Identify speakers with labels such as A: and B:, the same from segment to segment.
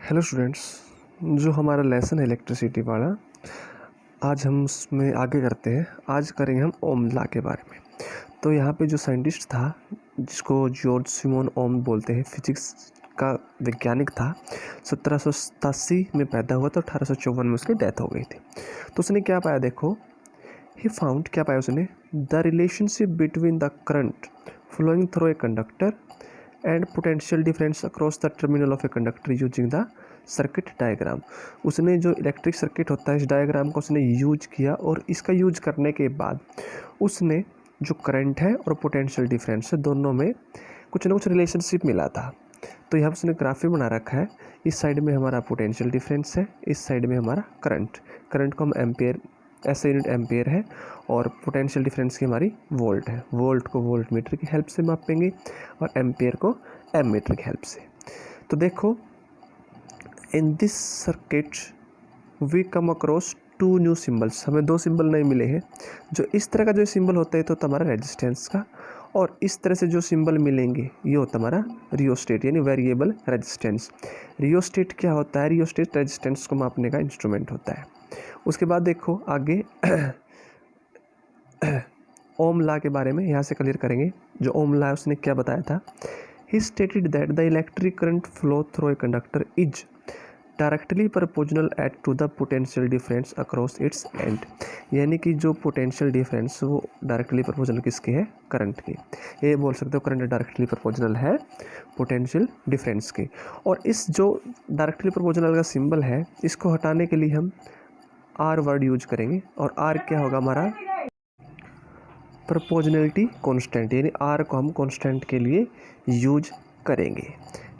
A: Hello students, जो हमारा lesson है इलेक्ट्रिसिटी वाला, आज हम उसमें आगे करते हैं। आज करेंगे हम ओम लॉ के बारे में। तो यहाँ पे जो साइंटिस्ट था जिसको जॉर्ज सिमोन ओम बोलते हैं, फिजिक्स का वैज्ञानिक था, 1787 में पैदा हुआ तो 1854 में उसकी डेथ हो गई थी। तो उसने क्या पाया, देखो, ही फाउंड, क्या पाया उसने, the relationship between the current flowing through a conductor and potential difference across the terminal of a conductor using the circuit diagram. उसने जो इलेक्ट्रिक सर्किट होता है, इस डायग्राम को उसने यूज किया और इसका यूज करने के बाद उसने जो करंट है और पोटेंशियल डिफरेंस है दोनों में कुछ ना कुछ रिलेशनशिप मिला था। तो यहाँ पर उसने ग्राफ बना रखा है। इस साइड में हमारा पोटेंशियल डिफरेंस है, इस साइड में हमारा करंट को हम एम्पेयर, ऐसे यूनिट एम्पेयर है, और पोटेंशियल डिफरेंस की हमारी वोल्ट है। वोल्ट को वोल्ट मीटर की हेल्प से मापेंगे और एम्पेयर को एम मीटर की हेल्प से। तो देखो, in this circuit we come across two new symbols. हमें दो सिंबल नहीं मिले हैं। जो इस तरह का जो सिंबल होता है तो हमारा रेजिस्टेंस का, और इस तरह से जो सिंबल मिलेंगे ये होता हमारा रियोस्टेट यानी वेरिएबल रेजिस्टेंस। रियोस्टेट क्या होता है? रियोस्टेट रेजिस्टेंस को मापने का इंस्ट्रूमेंट होता है। उसके बाद देखो आगे ओम लॉ के बारे में यहाँ से क्लियर करेंगे। जो ओम लॉ है उसने क्या बताया था, he stated that the electric current flow through a conductor is directly proportional at to the potential difference across its end. यानी कि जो पोटेंशियल डिफरेंस वो डायरेक्टली प्रोपोर्शनल किसकी है? करंट की। ये बोल सकते हो करंट डायरेक्टली प्रोपोर्शनल है पोटेंशियल डिफरेंस की। और इस जो डायरेक्टली प्रोपोर्शनल का सिंबल है, इसको हटाने के लिए हम आर वर्ड यूज करेंगे। और आर क्या होगा हमारा? प्रोपोर्शनलिटी कांस्टेंट, यानी आर को हम कांस्टेंट के लिए यूज करेंगे,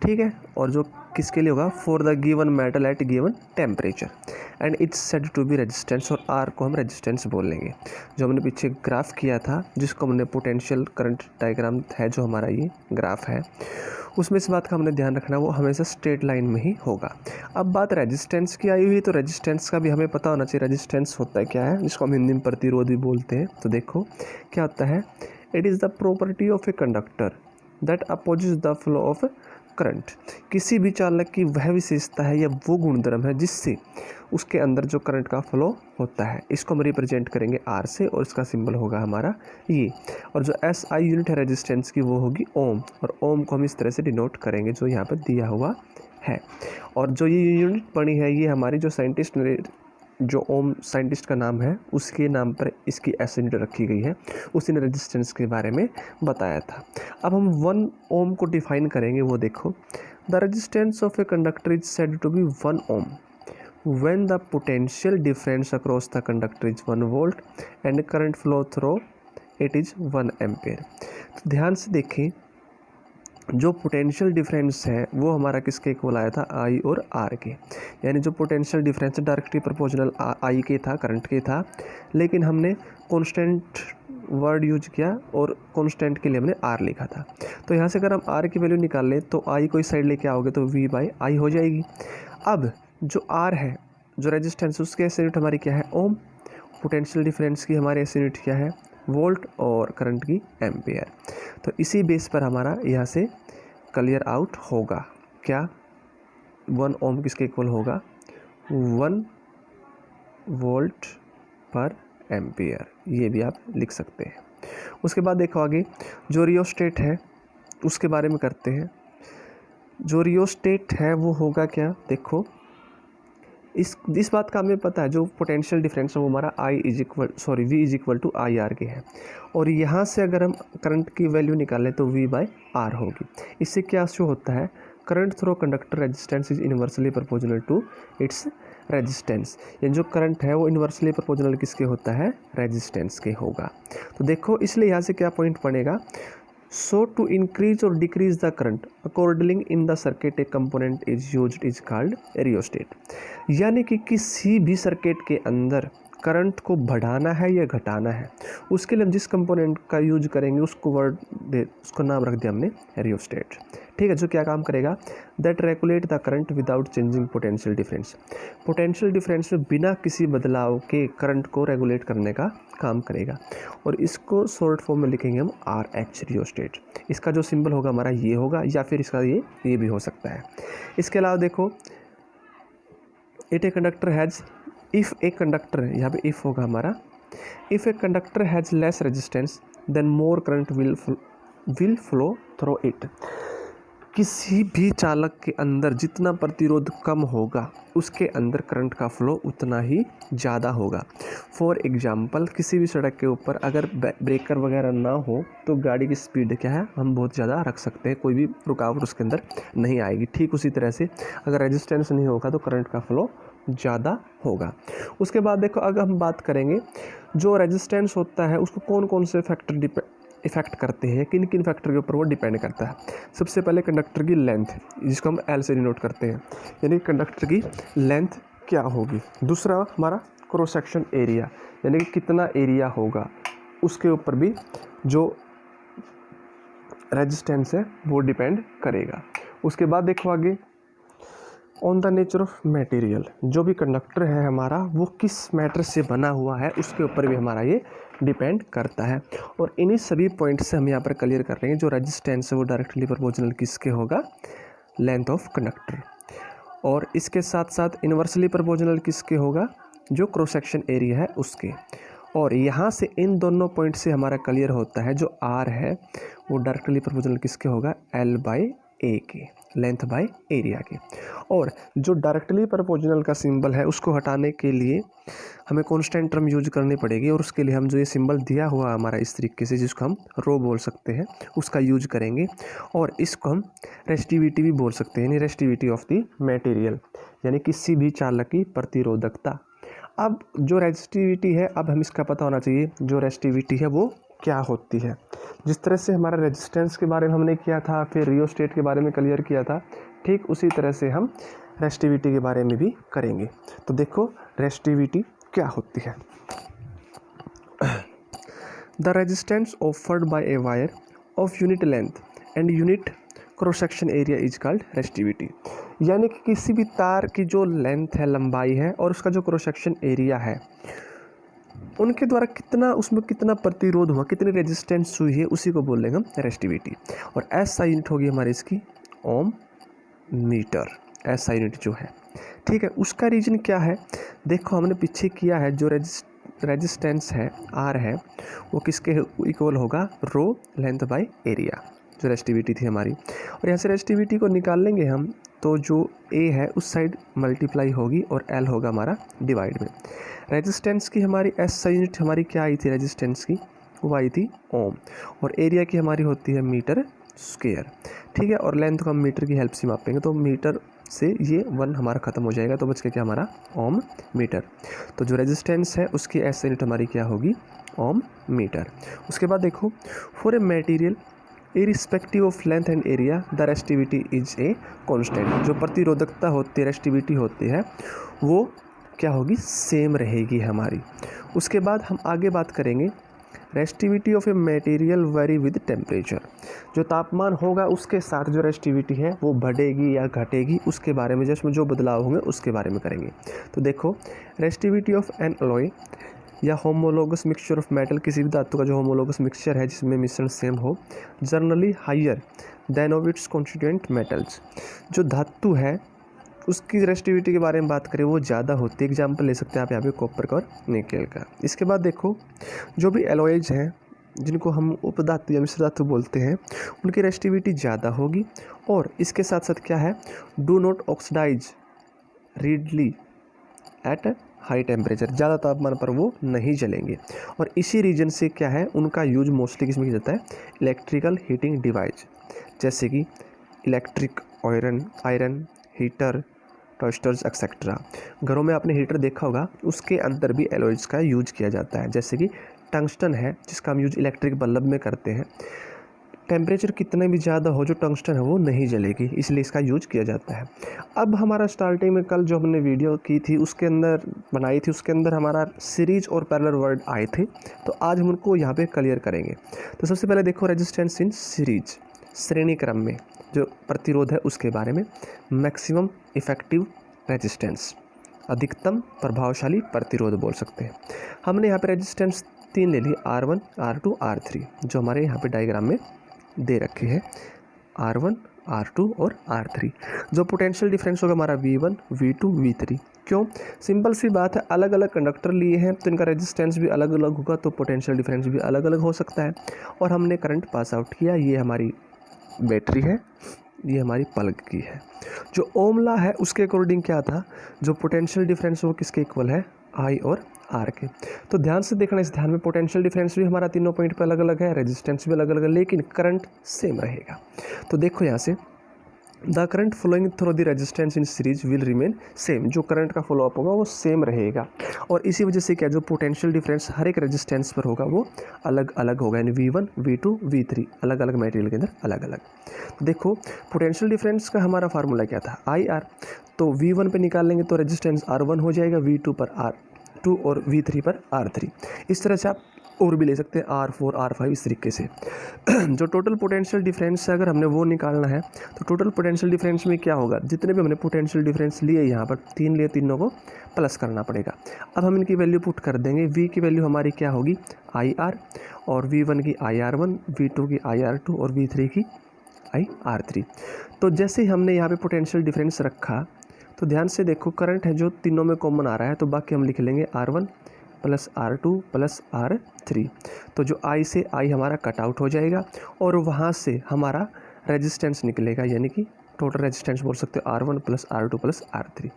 A: ठीक है। और जो किसके लिए होगा? For the given metal at given temperature and it's said to be resistance, और आर को हम रेजिस्टेंस बोल लेंगे। जो हमने पीछे ग्राफ किया था जिसको हमने पोटेंशियल करंट डायग्राम है, जो हमारा ये ग्राफ है, उसमें इस बात का हमने ध्यान रखना वो हमेशा स्ट्रेट लाइन में ही होगा। अब बात रेजिस्टेंस की आई हुई, तो रेजिस्टेंस का भी हमें पता होना चाहिए। रेजिस्टेंस होता है क्या है, जिसको हम हिंदी में प्रतिरोध भी बोलते हैं। तो देखो क्या होता है, it is the property of a conductor that opposes the flow of current. किसी भी चालक की वह विशेषता है या वो गुणधर्म है जिससे उसके अंदर जो करंट का फ्लो होता है। इसको हम रिप्रेजेंट करेंगे आर से, और इसका सिंबल होगा हमारा ये। और जो एस आई यूनिट है रेजिस्टेंस की वो होगी ओम, और ओम को हम इस तरह से डिनोट करेंगे जो यहाँ पर दिया हुआ है। और जो ये यूनिट बनी है ये हमारी जो साइंटिस्ट ने, जो ओम साइंटिस्ट का नाम है उसके नाम पर इसकी एस यूनिट रखी गई है। उसी ने रेजिस्टेंस के बारे में बताया था। अब हम 1 ओम को डिफाइन करेंगे। वो देखो, the resistance of a conductor is said to be 1 ohm when the potential difference across the conductor is 1 volt and current flow through it is 1 ampere। तो ध्यान से देखें, जो पोटेंशियल डिफरेंस है वो हमारा किसके इक्वल आया था? आई और आर के। यानी जो पोटेंशियल डिफरेंस डायरेक्टली प्रोपोर्शनल आई के था, करंट के था, लेकिन हमने कांस्टेंट वर्ड यूज किया और कांस्टेंट के लिए हमने आर लिखा था। तो यहाँ से अगर हम आर की वैल्यू निकाल लें तो आई को इस साइड लेके आओगे तो वी बाई आई हो जाएगी। अब जो आर है, जो रेजिस्टेंस, उसके एस यूनिट हमारी क्या है? ओम। पोटेंशियल डिफरेंस की हमारी एस यूनिट क्या है? वोल्ट। और करंट की एम्पेयर। तो इसी बेस पर हमारा यहाँ से क्लियर आउट होगा क्या? 1 ओम किसके इक्वल होगा? 1 वोल्ट पर एम्पेयर। ये भी आप लिख सकते हैं। उसके बाद देखो आगे जो रियोस्टेट है उसके बारे में करते हैं। जो रियोस्टेट है वो होगा क्या? देखो, इस बात का हमें पता है, जो पोटेंशियल डिफरेंस है वो हमारा V is equal to I R के है। और यहाँ से अगर हम करंट की वैल्यू निकालें तो वी बाई आर होगी। इससे क्या शो होता है? Current through conductor resistance is inversely proportional to its resistance. यानी जो करंट है वो इनवर्सली प्रोपोर्शनल किसके होता है? रेजिस्टेंस के होगा। तो देखो, इसलिए यहाँ से क्या पॉइंट बनेगा? So to increase or decrease the current according in the circuit a component is used is called rheostat। यानी कि किसी भी सर्किट के अंदर करंट को बढ़ाना है या घटाना है, उसके लिए हम जिस कंपोनेंट का यूज करेंगे उसको नाम रख दिया हमने रियोस्टेट, ठीक है। जो क्या काम करेगा? That regulate the current without changing potential difference. Potential difference में बिना किसी बदलाव के करंट को रेगुलेट करने का काम करेगा। और इसको शॉर्ट फॉर्म में लिखेंगे हम आर एच रियोस्टेट। इसका जो सिंबल होगा हमारा ये होगा, या फिर इसका ये भी हो सकता है। इसके अलावा देखो, it a conductor has, if a conductor, यहाँ पे इफ़ होगा हमारा, if a conductor has less resistance then more current will flow through it. किसी भी चालक के अंदर जितना प्रतिरोध कम होगा उसके अंदर करंट का फ्लो उतना ही ज़्यादा होगा। फॉर एग्जांपल, किसी भी सड़क के ऊपर अगर ब्रेकर वगैरह ना हो तो गाड़ी की स्पीड क्या है, हम बहुत ज़्यादा रख सकते हैं, कोई भी रुकावट उसके अंदर नहीं आएगी। ठीक उसी तरह से अगर रेजिस्टेंस नहीं होगा तो करंट का फ्लो ज़्यादा होगा। उसके बाद देखो, अगर हम बात करेंगे जो रेजिस्टेंस होता है उसको कौन कौन से फैक्टर इफ़ेक्ट करते हैं, किन किन फैक्टर के ऊपर वो डिपेंड करता है। सबसे पहले कंडक्टर की लेंथ, जिसको हम एल से डिनोट करते हैं, यानी कंडक्टर की लेंथ क्या होगी। दूसरा हमारा क्रॉस सेक्शन एरिया, यानी कि कितना एरिया होगा, उसके ऊपर भी जो रेजिस्टेंस है वो डिपेंड करेगा। उसके बाद देखो आगे, on the nature of material, जो भी कंडक्टर है हमारा वो किस मैटर से बना हुआ है उसके ऊपर भी हमारा ये डिपेंड करता है। और इन्हीं सभी पॉइंट से हम यहाँ पर क्लियर कर रहे हैं जो रेजिस्टेंस है वो डायरेक्टली प्रोपोर्शनल किसके होगा, लेंथ ऑफ कंडक्टर। और इसके साथ साथ इन्वर्सली प्रोपोर्शनल किसके होगा, जो क्रॉस सेक्शन एरिया है उसके। और यहाँ से इन दोनों पॉइंट से हमारा क्लियर होता है जो आर है वो डायरेक्टली प्रोपोर्शनल किसके होगा, एल बाई ए के, लेंथ बाय एरिया के। और जो डायरेक्टली प्रोपोर्शनल का सिंबल है उसको हटाने के लिए हमें कांस्टेंट टर्म यूज करनी पड़ेगी, और उसके लिए हम जो ये सिंबल दिया हुआ हमारा इस तरीके से, जिसको हम रो बोल सकते हैं, उसका यूज करेंगे। और इसको हम रेसिस्टिविटी भी बोल सकते हैं, यानी रेसिस्टिविटी ऑफ द मटेरियल, यानी किसी भी चालक की प्रतिरोधकता। अब जो रेसिस्टिविटी है, अब हम इसका पता होना चाहिए जो रेसिस्टिविटी है वो क्या होती है। जिस तरह से हमारा रेजिस्टेंस के बारे में हमने किया था, फिर रियोस्टेट के बारे में क्लियर किया था, ठीक उसी तरह से हम रेसिस्टिविटी के बारे में भी करेंगे। तो देखो रेसिस्टिविटी क्या होती है। The resistance offered by a wire of unit length and unit cross section area is called resistivity. यानी कि किसी भी तार की जो लेंथ है, लंबाई है, और उसका जो क्रॉस सेक्शन एरिया है, उनके द्वारा कितना, उसमें कितना प्रतिरोध हुआ, कितनी रेजिस्टेंस हुई है, उसी को बोलेंगे हम रेसिस्टिविटी। और एसआई यूनिट होगी हमारी इसकी ओम मीटर, एसआई यूनिट जो है, ठीक है। उसका रीजन क्या है, देखो हमने पीछे किया है, जो रेजिस्टेंस है आर है वो किसके इक्वल होगा, रो लेंथ बाय एरिया, जो रेसिस्टिविटी थी हमारी। और यहाँ से रेसिस्टिविटी को निकाल लेंगे हम, तो जो ए है उस साइड मल्टीप्लाई होगी और एल होगा हमारा डिवाइड में। रेजिस्टेंस की हमारी एस यूनिट हमारी क्या आई थी, रेजिस्टेंस की वो आई थी ओम, और एरिया की हमारी होती है मीटर स्क्वायर, ठीक है। और लेंथ को हम मीटर की हेल्प से मापेंगे, तो मीटर से ये 1 हमारा ख़त्म हो जाएगा, तो बच के क्या हमारा ओम मीटर। तो जो रेजिस्टेंस है उसकी एस यूनिट हमारी क्या होगी, ओम मीटर। उसके बाद देखो, for a material irrespective of length and area the resistivity is a constant. जो प्रतिरोधकता होती है, रेसिस्टिविटी होती है, वो क्या होगी, सेम रहेगी हमारी। उसके बाद हम आगे बात करेंगे, resistivity of a material very with temperature. जो तापमान होगा उसके साथ जो रेसिस्टिविटी है वो बढ़ेगी या घटेगी, उसके बारे में, जिसमें जो बदलाव होंगे उसके बारे में करेंगे। तो देखो, रेसिस्टिविटी ऑफ एन अलॉय या होमोलोगस मिक्सचर ऑफ मेटल, किसी भी धातु का जो होमोलोगस मिक्सचर है जिसमें मिश्रण सेम हो, generally higher than of its constituent metals. जो धातु है उसकी रेसिस्टिविटी के बारे में बात करें वो ज़्यादा होती है। एग्जाम्पल ले सकते हैं आप यहाँ पे कॉपर का और निकेल का। इसके बाद देखो, जो भी एलॉयज हैं जिनको हम उपधातु या मिश्र धातु बोलते हैं, उनकी रेसिस्टिविटी ज़्यादा होगी। और इसके साथ साथ क्या है, do not oxidise readily at high temperature, ज़्यादा तापमान पर वो नहीं जलेंगे। और इसी रीजन से क्या है, उनका यूज मोस्टली किसमें किया जाता है, इलेक्ट्रिकल हीटिंग डिवाइस, जैसे कि electric iron heater, toasters etcetera. घरों में आपने हीटर देखा होगा, उसके अंदर भी एलॉयज का यूज किया जाता है। जैसे कि टंगस्टन है जिसका हम यूज इलेक्ट्रिक बल्ब में करते हैं, टेम्परेचर कितना भी ज़्यादा हो, जो टंगस्टन है वो नहीं जलेगी, इसलिए इसका यूज किया जाता है। अब हमारा स्टार्टिंग में कल जो हमने वीडियो की थी उसके अंदर बनाई थी, उसके अंदर हमारा सीरीज और पैरेलल वर्ड आए थे, तो आज हम उनको यहाँ पे क्लियर करेंगे। तो सबसे पहले देखो, रेजिस्टेंस इन सीरीज, श्रेणी क्रम में जो प्रतिरोध है उसके बारे में। मैक्सिमम इफेक्टिव रेजिस्टेंस, अधिकतम प्रभावशाली प्रतिरोध बोल सकते हैं। हमने यहाँ पे रेजिस्टेंस 3 ले ली, R1, R2, R3, जो हमारे यहाँ पे डायग्राम में दे रखे हैं, R1, R2 और R3। जो पोटेंशियल डिफरेंस होगा हमारा V1, V2, V3। क्यों? सिंपल सी बात है, अलग अलग कंडक्टर लिए हैं तो इनका रेजिस्टेंस भी अलग अलग होगा, तो पोटेंशियल डिफरेंस भी अलग अलग हो सकता है। और हमने करंट पास आउट किया, ये हमारी बैटरी है, ये हमारी प्लग की है। जो ओम लॉ है उसके अकॉर्डिंग क्या था, जो पोटेंशियल डिफरेंस वो किसके इक्वल है, I और R के। तो ध्यान से देखना, इस ध्यान में पोटेंशियल डिफरेंस भी हमारा तीनों पॉइंट पे अलग अलग है, रेजिस्टेंस भी अलग अलग है, लेकिन करंट सेम रहेगा। तो देखो यहाँ से, the current flowing through the resistance in series will remain same. जो करंट का फॉलो अप होगा वो सेम रहेगा, और इसी वजह से क्या, जो पोटेंशियल डिफरेंस हर एक रेजिस्टेंस पर होगा वो अलग अलग होगा, यानी V1, V2, V3 अलग अलग मटेरियल के अंदर अलग अलग। तो देखो पोटेंशियल डिफरेंस का हमारा फार्मूला क्या था, IR। तो V1 पे निकाल लेंगे तो रेजिस्टेंस R1 हो जाएगा, V2 पर R2 और V3 पर R3। इस तरह से आप और भी ले सकते हैं, R4, R5 इस तरीके से। जो टोटल पोटेंशियल डिफरेंस है अगर हमने वो निकालना है तो टोटल पोटेंशियल डिफरेंस में क्या होगा, जितने भी हमने पोटेंशियल डिफरेंस लिए यहाँ पर 3 लिए, तीनों को प्लस करना पड़ेगा। अब हम इनकी वैल्यू पुट कर देंगे। V की वैल्यू हमारी क्या होगी, IR, और V1 की IR1, V2 की IR2 और V3 की IR3। तो जैसे ही हमने यहाँ पे पोटेंशियल डिफरेंस रखा तो ध्यान से देखो, करंट है जो तीनों में कॉमन आ रहा है, तो बाकी हम लिख लेंगे R1 plus R2 plus R3। तो जो I से I हमारा कट आउट हो जाएगा और वहाँ से हमारा रेजिस्टेंस निकलेगा, यानी कि टोटल रेजिस्टेंस बोल सकते हो R1 plus R2 plus R3।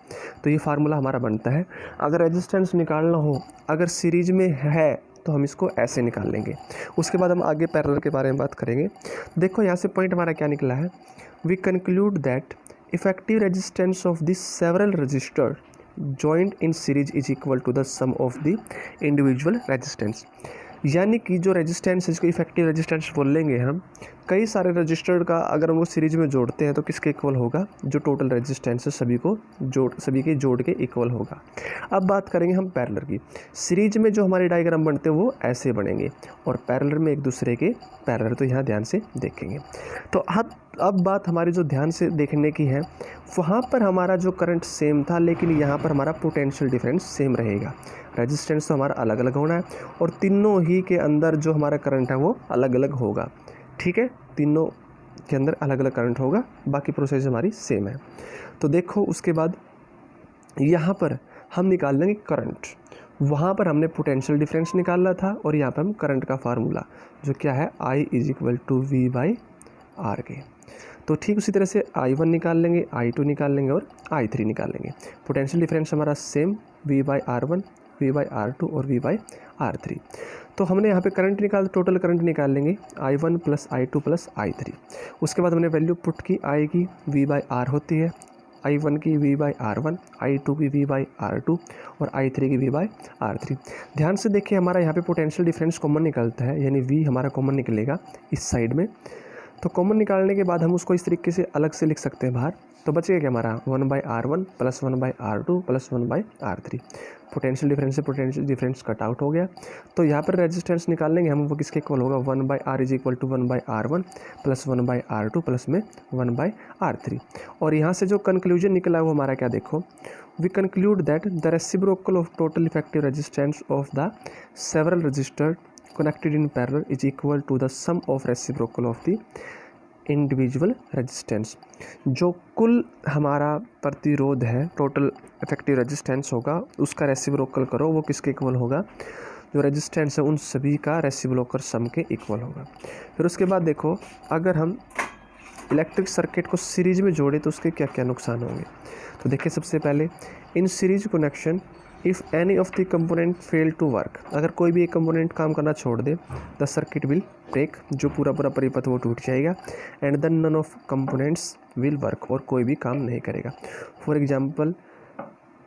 A: तो ये फार्मूला हमारा बनता है। अगर रेजिस्टेंस निकालना हो, अगर सीरीज में है तो हम इसको ऐसे निकाल लेंगे। उसके बाद हम आगे पैरेलल के बारे में बात करेंगे। देखो यहाँ से पॉइंट हमारा क्या निकला है, we conclude that effective resistance of this several resistor joined in series is equal to the sum of the individual resistance। यानी कि जो रेजिस्टेंस है, इसको इफेक्टिव रेजिस्टेंस बोल लेंगे हम, कई सारे रजिस्टर का अगर हम वो सीरीज में जोड़ते हैं तो किसके इक्वल होगा, जो टोटल रेजिस्टेंस है सभी के जोड़ के इक्वल होगा। अब बात करेंगे हम पैरेलल की। सीरीज में जो हमारे डायग्राम बनते हैं वो ऐसे बनेंगे और पैरेलल में एक दूसरे के पैरेलल, तो यहाँ ध्यान से देखेंगे। तो अब बात हमारी जो ध्यान से देखने की है, वहाँ पर हमारा जो करंट सेम था, लेकिन यहाँ पर हमारा पोटेंशियल डिफरेंस सेम रहेगा। रेजिस्टेंस तो हमारा अलग अलग होना है और तीनों ही के अंदर जो हमारा करंट है वो अलग अलग होगा। ठीक है, तीनों के अंदर अलग अलग करंट होगा, बाकी प्रोसेस हमारी सेम है। तो देखो उसके बाद यहाँ पर हम निकाल लेंगे करंट। वहाँ पर हमने पोटेंशियल डिफरेंस निकाला था और यहाँ पर हम करंट का फार्मूला जो क्या है, I = V/R के। तो ठीक उसी तरह से I1 निकाल लेंगे, I2 निकाल लेंगे और I3 निकाल लेंगे। पोटेंशियल डिफरेंस हमारा सेम V/R1, V/R2 और V/R3। तो हमने यहाँ पे करंट निकाल, टोटल करंट निकाल लेंगे I1 plus I2 plus I3। उसके बाद हमने वैल्यू पुट की, I की V/R होती है, I1 की V/R1, I2 की V/R2 और I3 की V/R3। ध्यान से देखिए, हमारा यहाँ पे पोटेंशियल डिफरेंस कॉमन निकलता है, यानी V हमारा कॉमन निकलेगा इस साइड में। तो कॉमन निकालने के बाद हम उसको इस तरीके से अलग से लिख सकते हैं बाहर। तो बचेगा क्या हमारा, 1/R1 plus 1/R2 plus 1/R3। Potential difference से पोटेंशियल डिफरेंस कट आउट हो गया। तो यहाँ पर रेजिस्टेंस निकाल लेंगे हम, वो किसके इक्वल होगा, 1/R = 1/R1 plus 1/R2 plus में 1/R3। और यहाँ से जो कंक्लूजन निकला वो हमारा क्या, देखो, we conclude that the reciprocal of total effective resistance of the several resistor connected in parallel is equal to the sum of reciprocal of the individual resistance। जो कुल हमारा प्रतिरोध है, टोटल इफेक्टिव रेजिस्टेंस होगा, उसका रेसिप्रोकल करो, वो किसके इक्वल होगा, जो रेजिस्टेंस है उन सभी का रेसिप्रोकल सम के इक्वल होगा। फिर उसके बाद देखो, अगर हम इलेक्ट्रिक सर्किट को सीरीज में जोड़े तो उसके क्या क्या नुकसान होंगे। तो देखिए, सबसे पहले in series connection if any of the component fail to work, अगर कोई भी एक कंपोनेंट काम करना छोड़ दे, द सर्किट विल ब्रेक, जो पूरा परिपथ वो टूट जाएगा, and then none of components will work, और कोई भी काम नहीं करेगा। फॉर एग्जांपल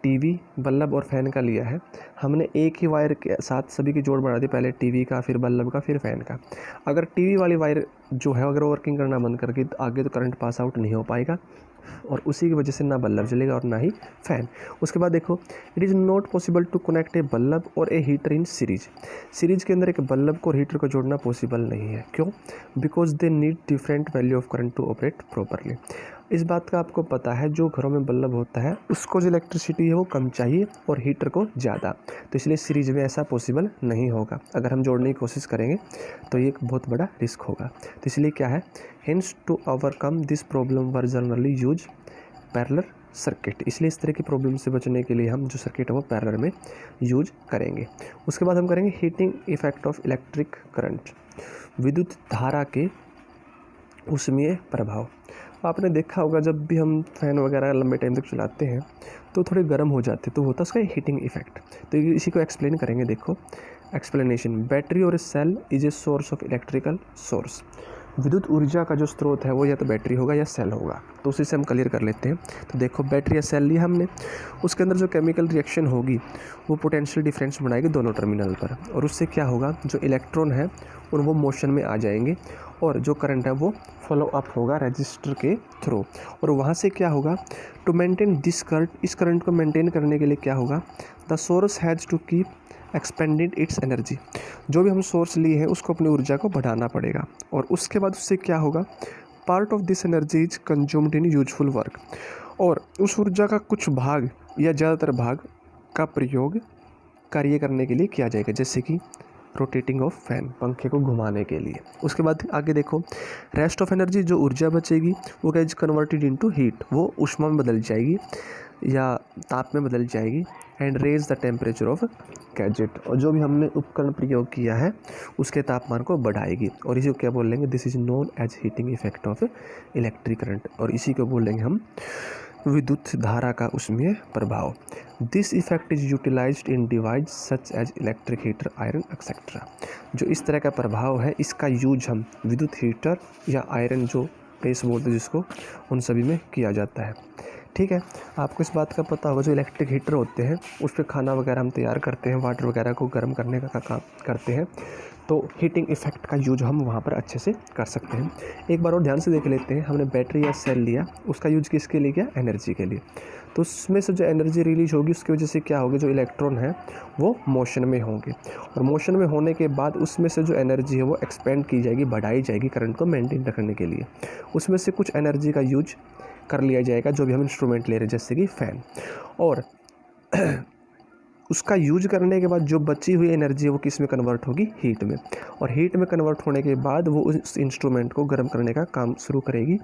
A: टीवी, बल्ब और फैन का लिया है हमने, एक ही वायर के साथ सभी की जोड़ बढ़ा दी, पहले टीवी का, फिर बल्ब का, फिर फैन का। अगर टीवी वाली वायर जो है अगर वर्किंग करना बंद करके तो आगे तो करंट पास आउट नहीं हो पाएगा, और उसी की वजह से ना बल्ब जलेगा और ना ही फैन। उसके बाद देखो, it is not possible to connect a bulb और a heater in series. Series के अंदर एक बल्ब को और हीटर को जोड़ना पॉसिबल नहीं है। क्यों? Because they need different value of current to operate properly. इस बात का आपको पता है, जो घरों में बल्ब होता है उसको जो इलेक्ट्रिसिटी है वो कम चाहिए और हीटर को ज़्यादा, तो इसलिए सीरीज में ऐसा पॉसिबल नहीं होगा। अगर हम जोड़ने की कोशिश करेंगे तो ये एक बहुत बड़ा रिस्क होगा। तो इसलिए क्या है, hence to overcome this problem we generally use parallel circuit. इसलिए इस तरह की प्रॉब्लम से बचने के लिए हम जो सर्किट है वो पैरेलल में यूज करेंगे। उसके बाद हम करेंगे heating effect of electric current, विद्युत धारा के ऊष्मीय प्रभाव। आपने देखा होगा जब भी हम फैन वगैरह लंबे टाइम तक चलाते हैं तो थोड़े गर्म हो जाते हैं, तो होता है उसका हीटिंग इफेक्ट। तो इसी को एक्सप्लेन करेंगे। देखो एक्सप्लेनेशन, बैटरी और cell is a source of electrical source. विद्युत ऊर्जा का जो स्रोत है वो या तो बैटरी होगा या सेल होगा। तो उसी से हम क्लियर कर लेते हैं। तो देखो बैटरी या सेल लिया हमने, उसके अंदर जो केमिकल रिएक्शन होगी वो पोटेंशियल डिफरेंस बनाएगी दोनों टर्मिनल पर, और उससे क्या होगा, जो इलेक्ट्रॉन है उन वो मोशन में आ जाएंगे और जो करंट है वो फॉलो अप होगा रजिस्टर के थ्रू। और वहाँ से क्या होगा, टू मेंटेन दिस करंट, इस करंट को मेंटेन करने के लिए क्या होगा, the source has to keep expended its energy. जो भी हम सोर्स लिए हैं उसको अपनी ऊर्जा को बढ़ाना पड़ेगा, और उसके बाद उससे क्या होगा, part of this energy is consumed in useful work. और उस ऊर्जा का कुछ भाग या ज़्यादातर भाग का प्रयोग कार्य करने के लिए किया जाएगा, जैसे कि रोटेटिंग ऑफ फैन, पंखे को घुमाने के लिए। उसके बाद आगे देखो, रेस्ट ऑफ एनर्जी, जो ऊर्जा बचेगी वो क्या इज कन्वर्टेड इनटू हीट, वो ऊष्मा में बदल जाएगी या ताप में बदल जाएगी। And raise the temperature of gadget, और जो भी हमने उपकरण प्रयोग किया है उसके तापमान को बढ़ाएगी। और इसी को क्या बोल लेंगे, this is known as heating effect of electric current, और इसी को बोल लेंगे हम विद्युत धारा का ऊष्मीय प्रभाव। This effect is utilised in device such as electric heater, iron etcetera. जो इस तरह का प्रभाव है इसका यूज हम विद्युत हीटर या आयरन जो प्रेस बोलते हैं जिसको, उन सभी में किया जाता है। ठीक है, आपको इस बात का पता होगा जो इलेक्ट्रिक हीटर होते हैं उस पर खाना वगैरह हम तैयार करते हैं, वाटर वगैरह को गर्म करने का काम करते हैं, तो हीटिंग इफेक्ट का यूज हम वहाँ पर अच्छे से कर सकते हैं। एक बार और ध्यान से देख लेते हैं, हमने बैटरी या सेल लिया, उसका यूज किसके लिए किया, एनर्जी के लिए। तो उसमें से जो एनर्जी रिलीज होगी उसकी वजह से क्या होगी, जो इलेक्ट्रॉन है वो मोशन में होंगे, और मोशन में होने के बाद उसमें से जो एनर्जी है वो एक्सपेंड की जाएगी, बढ़ाई जाएगी करंट को मेंटेन रखने के लिए। उसमें से कुछ एनर्जी का यूज कर लिया जाएगा जो भी हम इंस्ट्रूमेंट ले रहे हैं, जैसे कि फ़ैन, और उसका यूज करने के बाद जो बची हुई एनर्जी है वो किस में कन्वर्ट होगी, हीट में, और हीट में कन्वर्ट होने के बाद वो उस इंस्ट्रूमेंट को गर्म करने का काम शुरू करेगी,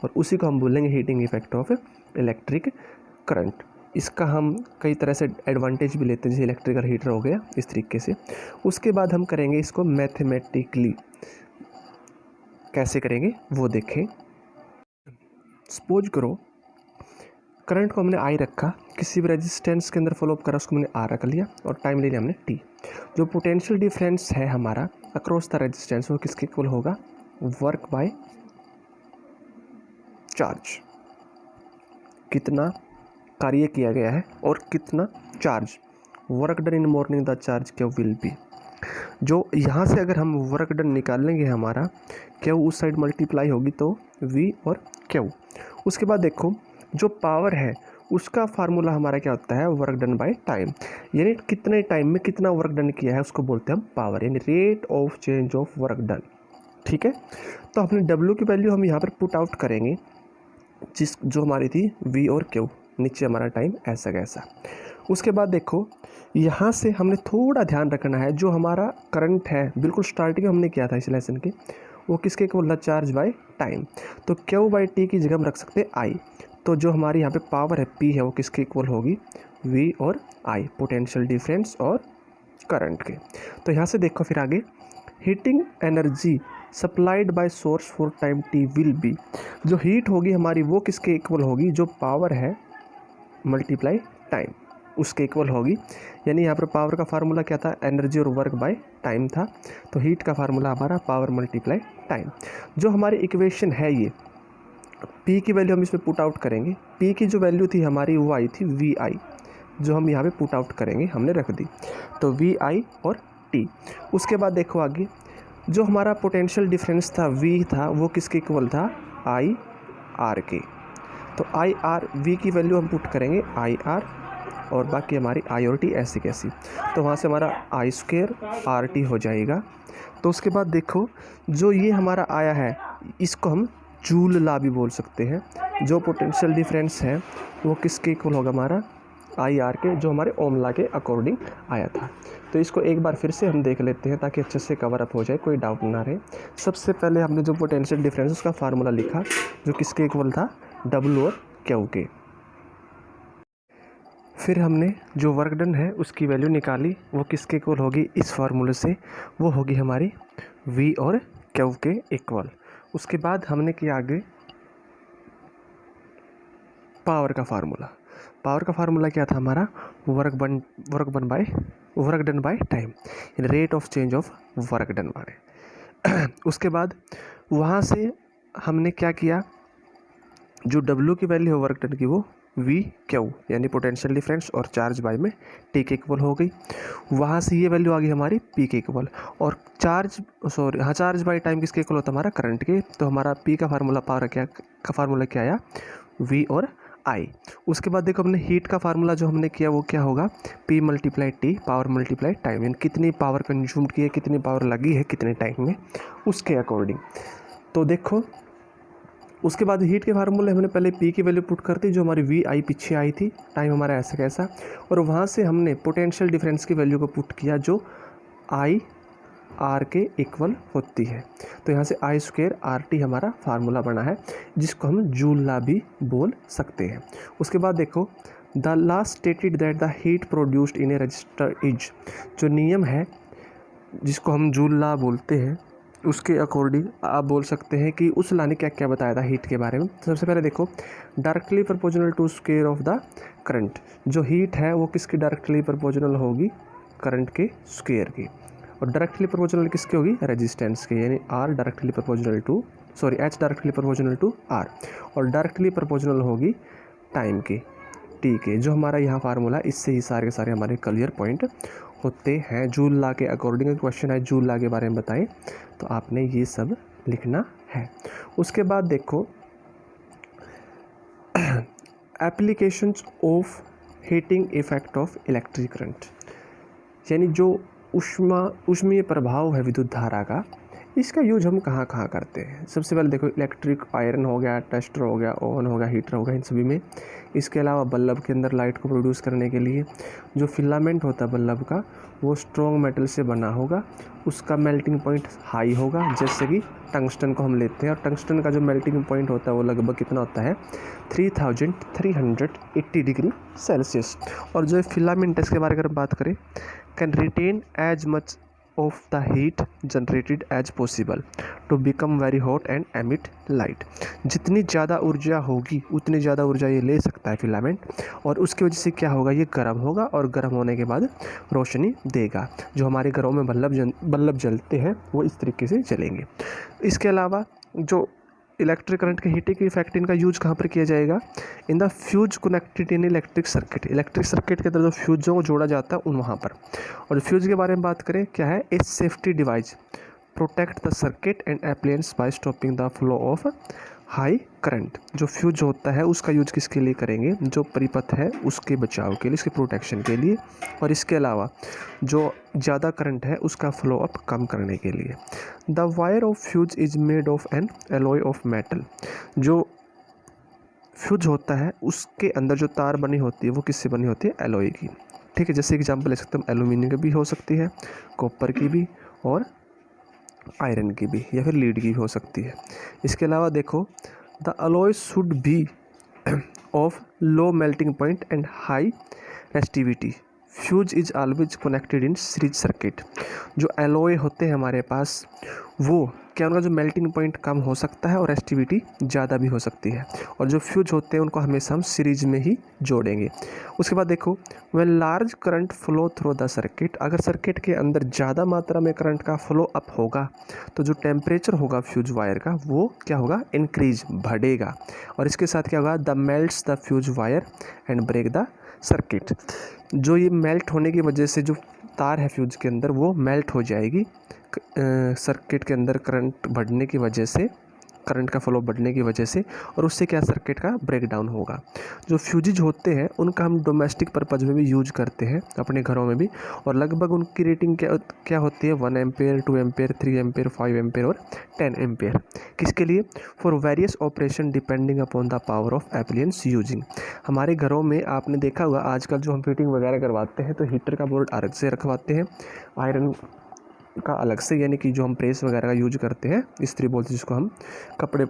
A: और उसी को हम बोलेंगे heating effect of electric current. इसका हम कई तरह से एडवांटेज भी लेते हैं, जैसे इलेक्ट्रिकल हीटर हो गया, इस तरीके से। उसके बाद हम करेंगे इसको मैथमेटिकली, कैसे करेंगे वो देखें। सपोज करो करंट को हमने आई रखा, किसी भी रेजिस्टेंस के अंदर फॉलो अप करा, उसको हमने आर रख लिया, और टाइम ले लिया हमने टी। जो पोटेंशियल डिफरेंस है हमारा अक्रॉस द रेजिस्टेंस वो किसके इक्वल होगा, वर्क बाय चार्ज। कितना कार्य किया गया है और कितना charge, work done in morning the charge क्या विल बी। जो यहाँ से अगर हम वर्क डन निकालेंगे हमारा क्यू उस साइड मल्टीप्लाई होगी तो वी और क्यू। उसके बाद देखो जो पावर है उसका फार्मूला हमारा क्या होता है, वर्क डन बाय टाइम, यानी कितने टाइम में कितना वर्क डन किया है उसको बोलते हैं हम पावर, यानी rate of change of work done. ठीक है, तो अपने डब्ल्यू की वैल्यू हम यहाँ पर पुट आउट करेंगे, जो हमारी थी वी और क्यू, नीचे हमारा टाइम ऐसा कैसा। उसके बाद देखो यहाँ से हमने थोड़ा ध्यान रखना है, जो हमारा करंट है बिल्कुल स्टार्टिंग में हमने किया था इस लेसन के, वो किसके इक्वल, चार्ज बाय टाइम। तो क्यू बाई टी की जगह हम रख सकते हैं आई। तो जो हमारी यहाँ पे पावर है पी है वो किसके इक्वल होगी, वी और आई, पोटेंशियल डिफरेंस और करंट के। तो यहाँ से देखो फिर आगे, heating energy supplied by source for time T will be, जो हीट होगी हमारी वो किसके इक्वल होगी, जो पावर है मल्टीप्लाई टाइम उसके इक्वल होगी। यानी यहाँ पर पावर का फार्मूला क्या था, एनर्जी और वर्क बाय टाइम था, तो हीट का फार्मूला हमारा पावर मल्टीप्लाई टाइम। जो हमारी इक्वेशन है ये, P की वैल्यू हम इसमें पुट आउट करेंगे, P की जो वैल्यू थी हमारी वो आई थी वी आई, जो हम यहाँ पे पुट आउट करेंगे, हमने रख दी, तो वी आई और T। उसके बाद देखो आगे, जो हमारा पोटेंशियल डिफरेंस था V था वो किसके इक्वल था, आई आर के। तो आई आर, वी की वैल्यू हम पुट करेंगे आई आर, और बाकी हमारी आई और टी ऐसी कैसी, तो वहाँ से हमारा आई स्क्वेयर आर टी हो जाएगा। तो उसके बाद देखो जो ये हमारा आया है इसको हम जूल ला भी बोल सकते हैं। जो पोटेंशियल डिफरेंस है वो किसके इक्वल होगा, हमारा IR के, जो हमारे ओम लॉ के अकॉर्डिंग आया था। तो इसको एक बार फिर से हम देख लेते हैं ताकि अच्छे से कवर अप हो जाए, कोई डाउट ना रहे। सबसे पहले हमने जो पोटेंशियल डिफरेंस उसका फार्मूला लिखा, जो किसके इक्वल था, W और Q के। फिर हमने जो वर्क डन है उसकी वैल्यू निकाली, वो किसके इक्वल होगी, इस फार्मूले से, वो होगी हमारी V और Q के इक्वल। उसके बाद हमने किया आगे पावर का फार्मूला। पावर का फार्मूला क्या था हमारा, work done by time, rate of change of work done by. उसके बाद वहाँ से हमने क्या किया, जो W की वैल्यू है वर्क डन की, वो VQ यानी पोटेंशियल डिफरेंस और चार्ज बाय में T के इक्वल हो गई। वहाँ से ये वैल्यू आ गई हमारी P के इक्वल, और चार्ज बाय टाइम किसके इक्वल होता है, हमारा करंट के। तो हमारा P का फार्मूला, पावर का फार्मूला क्या आया, V और I। उसके बाद देखो हमने हीट का फार्मूला जो हमने किया वो क्या होगा, P multiply T, power multiply time, यानी कितनी पावर कंज्यूम की है, कितनी पावर लगी है कितने टाइम में, उसके अकॉर्डिंग। तो देखो उसके बाद हीट के फार्मूले हमने पहले P की वैल्यू पुट कर दी, जो हमारी VI पीछे आई थी, टाइम हमारा ऐसा कैसा, और वहाँ से हमने पोटेंशियल डिफरेंस की वैल्यू को पुट किया, जो IR के इक्वल होती है। तो यहाँ से I² RT हमारा फार्मूला बना है, जिसको हम जूल लॉ भी बोल सकते हैं। उसके बाद देखो, the law stated that the heat produced in A register is, जो नियम है जिसको हम जूल लॉ बोलते हैं, उसके अकॉर्डिंग आप बोल सकते हैं कि उस लॉ ने क्या क्या बताया था हीट के बारे में। सबसे पहले देखो, directly proportional to square of the current, जो हीट है वो किसकी डायरेक्टली प्रोपोर्शनल होगी, करंट के स्क्वायर की, और डायरेक्टली प्रोपोर्शनल किसकी होगी, रेजिस्टेंस के, यानी H directly proportional to R, और डायरेक्टली प्रोपोर्शनल होगी टाइम की, T के। जो हमारा यहाँ फार्मूला, इससे ही सारे के सारे हमारे क्लियर पॉइंट होते हैं। जूल लॉ के अकॉर्डिंग क्वेश्चन है, जूल लॉ के बारे में बताएं, तो आपने ये सब लिखना है। उसके बाद देखो applications of heating effect of electric current, यानी जो ऊष्मीय प्रभाव है विद्युत धारा का, इसका यूज हम कहाँ कहाँ करते हैं। सबसे पहले देखो, इलेक्ट्रिक आयरन हो गया, टेस्टर हो गया, ओवन हो गया, हीटर हो गया, इन सभी में। इसके अलावा बल्ब के अंदर लाइट को प्रोड्यूस करने के लिए जो फिलामेंट होता है बल्ब का, वो स्ट्रॉन्ग मेटल से बना होगा, उसका मेल्टिंग पॉइंट हाई होगा। जैसे कि टंगस्टन को हम लेते हैं, और टंगस्टन का जो मेल्टिंग पॉइंट होता है वो लगभग कितना होता है, 3380 डिग्री सेल्सियस। और जो फिलामेंट, इसके बारे में अगर बात करें, can retain as much of the heat generated as possible to become very hot and emit light। जितनी ज़्यादा ऊर्जा होगी उतनी ज़्यादा ऊर्जा ये ले सकता है फिलामेंट, और उसकी वजह से क्या होगा, ये गर्म होगा, और गर्म होने के बाद रोशनी देगा। जो हमारे घरों में बल्ब जलते हैं वो इस तरीके से जलेंगे। इसके अलावा जो इलेक्ट्रिक करंट के हीटिंग इफेक्ट, इनका यूज कहाँ पर किया जाएगा, in the fuse connected in electric circuit. Electric circuit के अंदर जो फ्यूजों को जोड़ा जाता है उन वहाँ पर। और फ्यूज के बारे में बात करें, क्या है, a safety device protect the circuit and appliance by stopping the flow of high current. जो फ्यूज होता है उसका यूज किसके लिए करेंगे, जो परिपथ है उसके बचाव के लिए, इसके प्रोटेक्शन के लिए, और इसके अलावा जो ज़्यादा करंट है उसका फ्लो अप कम करने के लिए। The wire of fuse is made of N alloy of metal. जो फ्यूज होता है उसके अंदर जो तार बनी होती है वो किससे बनी होती है, एलॉय की। ठीक है, जैसे एग्जाम्पल ले सकते हैं, एल्यूमिनियम की भी हो सकती है, कॉपर की भी, और आयरन की भी, या फिर लीड की भी हो सकती है। इसके अलावा देखो, the alloy should be of low melting point and high resistivity. Fuse is always connected in series circuit. जो एलॉय होते हैं हमारे पास, वो क्या, उनका जो मेल्टिंग पॉइंट कम हो सकता है और रेसिस्टिविटी ज़्यादा भी हो सकती है, और जो फ्यूज होते हैं उनको हमेशा हम सीरीज में ही जोड़ेंगे। उसके बाद देखो, when large current flow through the circuit, अगर सर्किट के अंदर ज़्यादा मात्रा में करंट का फ्लो अप होगा तो जो टेम्परेचर होगा फ्यूज वायर का वो क्या होगा, इंक्रीज, बढ़ेगा, और इसके साथ क्या होगा, the melts the fuse wire and break the circuit. जो ये मेल्ट होने की वजह से जो तार है फ्यूज के अंदर वो मेल्ट हो जाएगी सर्किट के अंदर करंट बढ़ने की वजह से, करंट का फ्लो बढ़ने की वजह से, और उससे क्या सर्किट का ब्रेकडाउन होगा। जो फ्यूजेज होते हैं उनका हम डोमेस्टिक पर्पज़ में भी यूज करते हैं अपने घरों में भी, और लगभग उनकी रेटिंग क्या होती है 1 एम्पेयर, 2 एम्पेयर, 3 एम्पेयर, 5 एम्पेयर और 10 एम्पेयर। किसके लिए? For various operation depending upon the power of appliances using. हमारे घरों में आपने देखा होगा आजकल जो हम फिटिंग वगैरह करवाते हैं तो हीटर का बोर्ड अलग से रखवाते हैं, आयरन का अलग से, यानी कि जो हम प्रेस वगैरह का यूज करते हैं, इस्त्री बोलते हैं जिसको हम, कपड़े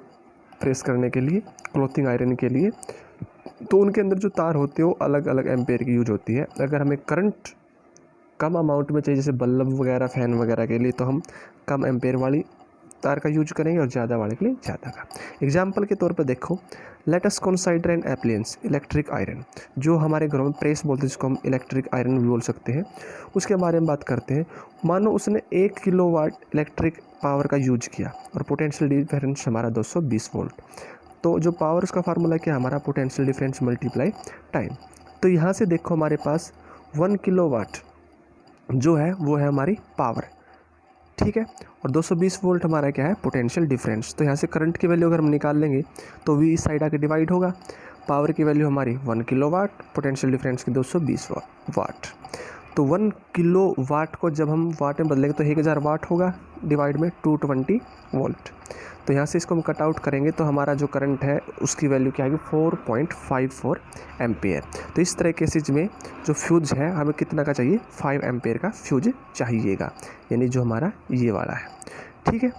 A: प्रेस करने के लिए, क्लॉथिंग आयरन के लिए, तो उनके अंदर जो तार होते हैं वो अलग अलग एम्पेयर की यूज होती है। अगर हमें करंट कम अमाउंट में चाहिए जैसे बल्ब वगैरह, फैन वगैरह के लिए, तो हम कम एम्पेयर वाली तार का यूज करेंगे और ज़्यादा वाले के लिए ज़्यादा का। एग्जाम्पल के तौर पर देखो, let us consider N appliances electric iron, जो हमारे घरों में प्रेस बोलते हैं जिसको हम इलेक्ट्रिक आयरन भी बोल सकते हैं, उसके बारे में बात करते हैं। मानो उसने 1 किलोवाट इलेक्ट्रिक पावर का यूज किया और पोटेंशियल डिफरेंस हमारा 220 वोल्ट। तो जो पावर उसका फार्मूला क्या, हमारा पोटेंशियल डिफरेंस मल्टीप्लाई टाइम। तो यहाँ से देखो हमारे पास 1 किलोवाट जो है वो है हमारी पावर, ठीक है, और 220 वोल्ट हमारा क्या है, पोटेंशियल डिफरेंस। तो यहाँ से करंट की वैल्यू अगर हम निकाल लेंगे तो V इस साइड आके डिवाइड होगा, पावर की वैल्यू हमारी 1 किलोवाट, पोटेंशियल डिफरेंस की 220 वाट। तो 1 किलो वाट को जब हम वाट में बदलेंगे तो 1000 वाट होगा, डिवाइड में 220 वोल्ट। तो यहाँ से इसको हम कट आउट करेंगे तो हमारा जो करंट है उसकी वैल्यू क्या आएगी, 4.54 एम्पेयर। तो इस तरह के चीज़ में जो फ्यूज है हमें कितना का चाहिए, 5 एम्पेयर का फ्यूज चाहिएगा, यानी जो हमारा ये वाला है, ठीक है।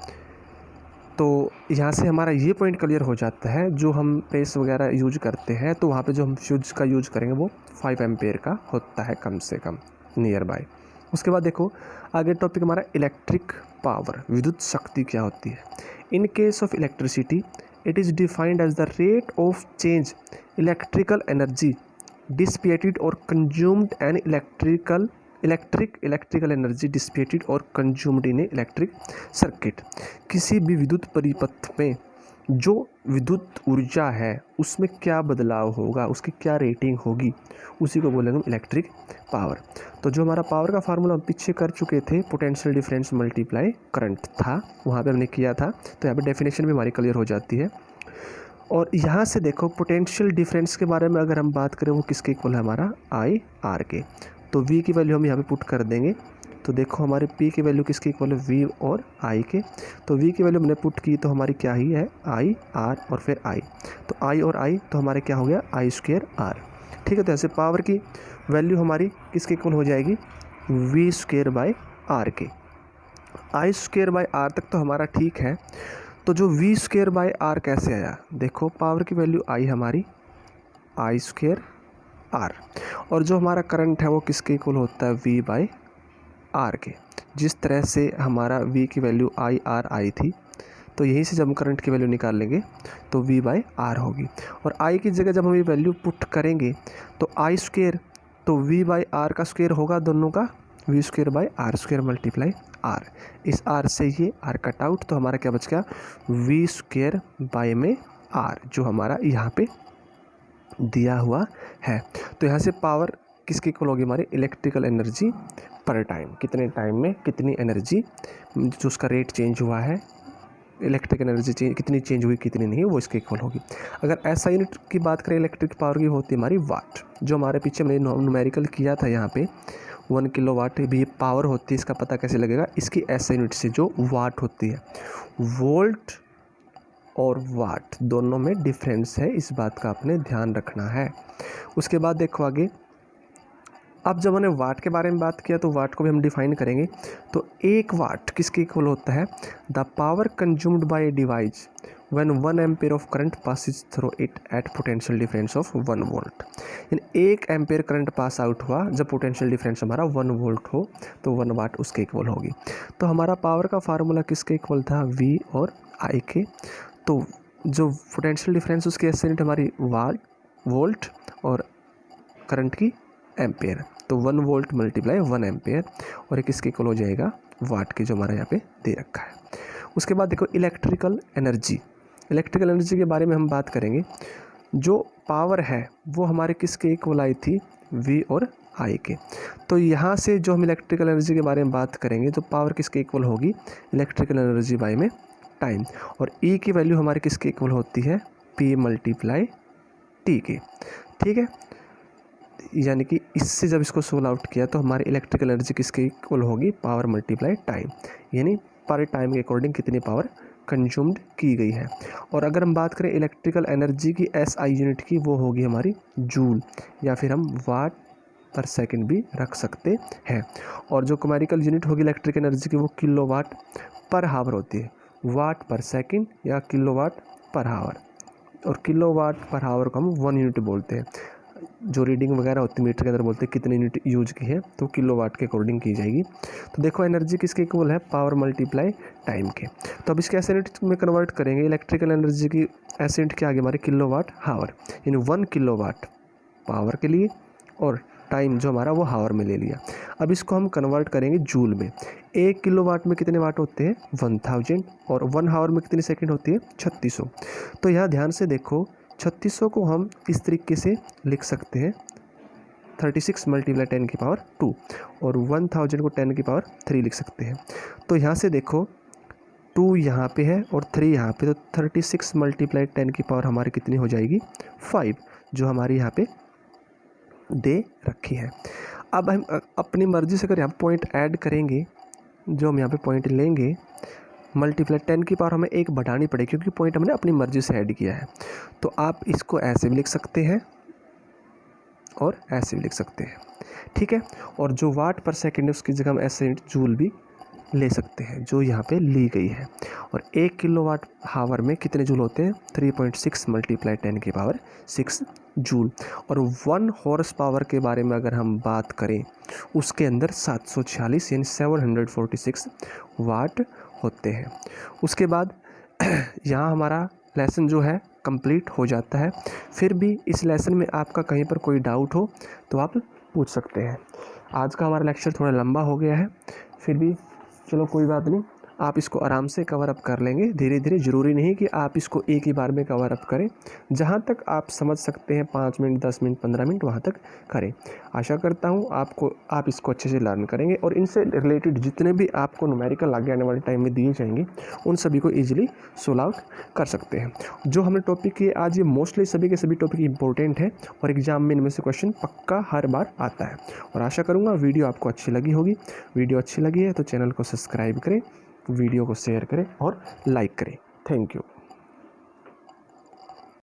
A: तो यहाँ से हमारा ये पॉइंट क्लियर हो जाता है, जो हम प्रेस वगैरह यूज करते हैं तो वहाँ पे जो हम फ्यूज का यूज करेंगे वो 5 एम्पेयर का होता है कम से कम, नियर बाय। उसके बाद देखो आगे टॉपिक हमारा इलेक्ट्रिक पावर, विद्युत शक्ति क्या होती है। In case of electricity it is defined as the rate of change electrical energy dissipated or consumed an electrical energy dissipated or consumed in electric circuit. किसी भी विद्युत परिपथ में जो विद्युत ऊर्जा है उसमें क्या बदलाव होगा, उसकी क्या रेटिंग होगी, उसी को बोलेंगे हम इलेक्ट्रिक पावर। तो जो हमारा पावर का फार्मूला हम पीछे कर चुके थे, पोटेंशियल डिफरेंस मल्टीप्लाई करंट था, वहाँ पे हमने किया था, तो यहाँ पे डेफिनेशन भी हमारी क्लियर हो जाती है। और यहाँ से देखो पोटेंशियल डिफरेंस के बारे में अगर हम बात करें वो किसके इक्वल है, हमारा आई आर के। तो V की वैल्यू हम यहाँ पे पुट कर देंगे, तो देखो हमारे P की वैल्यू किसके इक्वल है, V और I के। तो V की वैल्यू हमने पुट की तो हमारी क्या ही है, I R और फिर I। तो I और I तो हमारे क्या हो गया, I स्क्वायर R, ठीक है। तो ऐसे पावर की वैल्यू हमारी किसके इक्वल हो जाएगी, V स्क्वायर बाय R के। I स्क्वायर बाय R तक तो हमारा ठीक है। तो जो V स्क्वायर बाय R कैसे आया, देखो पावर की वैल्यू I हमारी I स्क्वायर R, और जो हमारा करंट है वो किसके इक्वल होता है, V बाय R के। जिस तरह से हमारा V की वैल्यू आई आर आई थी, तो यहीं से जब हम करंट की वैल्यू निकाल लेंगे तो V बाय R होगी, और I की जगह जब हम ये वैल्यू पुट करेंगे तो I स्क्वायर, तो V बाय R का स्क्वायर होगा दोनों का, V square by R square multiply R। इस R से ये R कट आउट, तो हमारा क्या बच गया, V स्क्वायर बाय में R, जो हमारा यहाँ पे दिया हुआ है। तो यहाँ से पावर किसकी इक्वल होगी, हमारी इलेक्ट्रिकल एनर्जी पर टाइम, कितने टाइम में कितनी एनर्जी जो उसका रेट चेंज हुआ है, इलेक्ट्रिक एनर्जी कितनी चेंज हुई कितनी नहीं, वो इसके इक्वल होगी। अगर ऐसा यूनिट की बात करें इलेक्ट्रिक पावर की, होती है हमारी वाट, जो हमारे पीछे मैंने न्यूमेरिकल किया था यहाँ पे 1 किलोवाट भी पावर होती है। इसका पता कैसे लगेगा, इसकी ऐसा यूनिट से जो वाट होती है। वोल्ट और वाट दोनों में डिफरेंस है, इस बात का आपने ध्यान रखना है। उसके बाद देखो आगे, अब जब हमने वाट के बारे में बात किया तो वाट को भी हम डिफाइन करेंगे। तो 1 वाट किसके इक्वल होता है, the power consumed by a device when 1 ampere of current passes through it at potential difference of 1 volt. यानी 1 एम्पेयर करंट पास आउट हुआ जब पोटेंशियल डिफरेंस हमारा 1 वोल्ट हो, तो 1 वाट उसके इक्वल होगी। तो हमारा पावर का फार्मूला किसके इक्वल था, V और I के। तो जो पोटेंशियल डिफरेंस उसकी एस यूनिट हमारी वोल्ट और करंट की एम्पेयर, तो 1 वोल्ट मल्टीप्लाई 1 एम्पेयर, और एक इसके इक्वल हो जाएगा वाट की, जो हमारा यहाँ पे दे रखा है। उसके बाद देखो इलेक्ट्रिकल एनर्जी के बारे में हम बात करेंगे। जो पावर है वो हमारे किसके इक्वल आई थी, V और I के। तो यहाँ से जो हम इलेक्ट्रिकल एनर्जी के बारे में बात करेंगे तो पावर किसके इक्वल होगी, इलेक्ट्रिकल एनर्जी बाय में टाइम, और ई की वैल्यू हमारी किसके इक्वल होती है, पी मल्टीप्लाई टी के। ठीक है, यानी कि इससे जब इसको सोल्व आउट किया तो हमारी इलेक्ट्रिकल एनर्जी किसके इक्वल होगी, पावर मल्टीप्लाई टाइम, यानी पर टाइम के अकॉर्डिंग कितनी पावर कंज्यूम्ड की गई है। और अगर हम बात करें इलेक्ट्रिकल एनर्जी की एसआई यूनिट की, वो होगी हमारी जूल, या फिर हम वाट पर सेकंड भी रख सकते हैं। और जो न्यूमेरिकल यूनिट होगी इलेक्ट्रिक एनर्जी की, वो किलोवाट पर हावर होती है, वाट पर सेकंड या किलोवाट पर हावर। और किलोवाट पर हावर को हम 1 यूनिट बोलते हैं। जो रीडिंग वगैरह होती है मीटर के अंदर बोलते हैं कितनी यूनिट यूज की है, तो किलोवाट के अकॉर्डिंग की जाएगी। तो देखो एनर्जी किसके इक्वल है, पावर मल्टीप्लाई टाइम के। तो अब इसके ऐसे यूनिट में कन्वर्ट करेंगे, इलेक्ट्रिकल एनर्जी की ऐसे यूनिट क्या आ गई हमारे, किलोवाट हावर, यानी 1 किलोवाट पावर के लिए, और टाइम जो हमारा वो हावर में ले लिया। अब इसको हम कन्वर्ट करेंगे जूल में। 1 किलोवाट में कितने वाट होते हैं, 1000, और 1 हावर में कितनी सेकंड होती है, 3600। तो यहाँ ध्यान से देखो, 3600 को हम इस तरीके से लिख सकते हैं, 36 मल्टीप्लाई 10 की पावर 2, और 1000 को 10 की पावर 3 लिख सकते हैं। तो यहाँ से देखो 2 यहाँ पे है और 3 यहाँ पे, तो 36 मल्टीप्लाई 10 की पावर हमारी कितनी हो जाएगी, 5, जो हमारी यहाँ पे दे रखी है। अब हम अपनी मर्ज़ी से अगर यहाँ पॉइंट ऐड करेंगे, जो हम यहाँ पे पॉइंट लेंगे, मल्टीप्लाई 10 की पावर हमें 1 बढ़ानी पड़ेगी, क्योंकि पॉइंट हमने अपनी मर्ज़ी से ऐड किया है। तो आप इसको ऐसे भी लिख सकते हैं और ऐसे भी लिख सकते हैं। ठीक है, और जो वाट पर सेकंड है उसकी जगह हम ऐसे जूल भी ले सकते हैं, जो यहाँ पे ली गई है। और 1 किलोवाट हावर में कितने जूल होते हैं, 3.6 मल्टीप्लाई 10 की पावर 6 जूल। और 1 हॉर्स पावर के बारे में अगर हम बात करें, उसके अंदर 746 यानी 746 वाट होते हैं। उसके बाद यहाँ हमारा लेसन जो है कंप्लीट हो जाता है। फिर भी इस लेसन में आपका कहीं पर कोई डाउट हो तो आप पूछ सकते हैं। आज का हमारा लेक्चर थोड़ा लंबा हो गया है, फिर भी चलो कोई बात नहीं, आप इसको आराम से कवर अप कर लेंगे धीरे धीरे। ज़रूरी नहीं कि आप इसको एक ही बार में कवर अप करें, जहाँ तक आप समझ सकते हैं 5 मिनट 10 मिनट 15 मिनट वहाँ तक करें। आशा करता हूँ आप इसको अच्छे से लर्न करेंगे, और इनसे रिलेटेड जितने भी आपको न्यूमेरिकल आगे आने वाले टाइम में दिए जाएंगे उन सभी को ईजिली सोल्व आउट कर सकते हैं। जो हमने टॉपिक किए आज, ये मोस्टली सभी के सभी टॉपिक इंपॉर्टेंट है और एग्जाम में इनमें से क्वेश्चन पक्का हर बार आता है। और आशा करूँगा वीडियो आपको अच्छी लगी होगी। वीडियो अच्छी लगी है तो चैनल को सब्सक्राइब करें, वीडियो को शेयर करें और लाइक करें। Thank you.